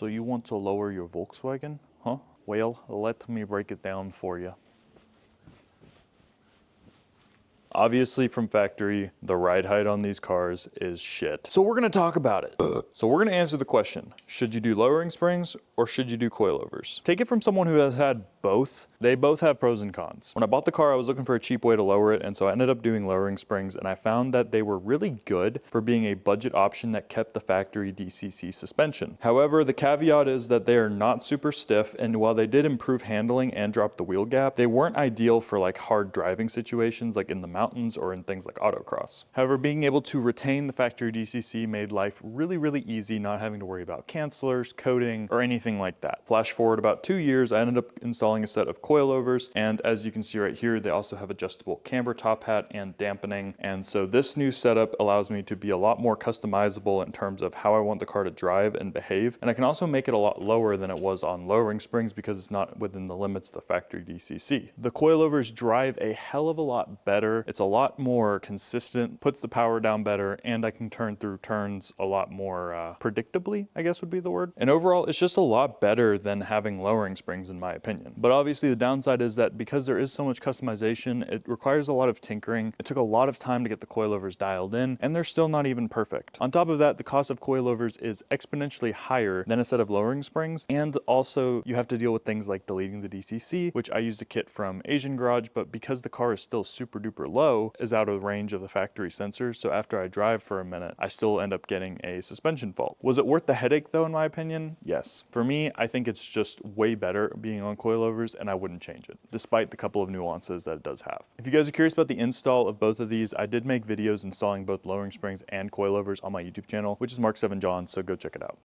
So you want to lower your Volkswagen, huh? Well, let me break it down for you. Obviously from factory, the ride height on these cars is shit. So we're gonna talk about it. So we're gonna answer the question, should you do lowering springs or should you do coilovers? Take it from someone who has had both. They both have pros and cons. When I bought the car, I was looking for a cheap way to lower it, and so I ended up doing lowering springs, and I found that they were really good for being a budget option that kept the factory DCC suspension. However, the caveat is that they are not super stiff, and while they did improve handling and drop the wheel gap, they weren't ideal for like hard driving situations like in the mountains or in things like autocross. However, being able to retain the factory DCC made life really easy, not having to worry about cancelers, coating, or anything like that. Flash forward about 2 years, I ended up installing a set of coilovers, and as you can see right here, they also have adjustable camber top hat and dampening, and so this new setup allows me to be a lot more customizable in terms of how I want the car to drive and behave, and I can also make it a lot lower than it was on lowering springs because it's not within the limits of the factory DCC. The coilovers drive a hell of a lot better. It's a lot more consistent, puts the power down better, and I can turn through turns a lot more predictably, I guess would be the word. And overall, it's just a lot better than having lowering springs in my opinion. But obviously the downside is that because there is so much customization, it requires a lot of tinkering. It took a lot of time to get the coilovers dialed in, and they're still not even perfect. On top of that, the cost of coilovers is exponentially higher than a set of lowering springs, and also you have to deal with things like deleting the DCC, which I used a kit from Asian Garage, but because the car is still super duper low, is out of range of the factory sensors, so after I drive for a minute, I still end up getting a suspension fault. Was it worth the headache though, in my opinion? Yes. For me, I think it's just way better being on coilovers, and I wouldn't change it, despite the couple of nuances that it does have. If you guys are curious about the install of both of these, I did make videos installing both lowering springs and coilovers on my YouTube channel, which is Mark 7 John, so go check it out.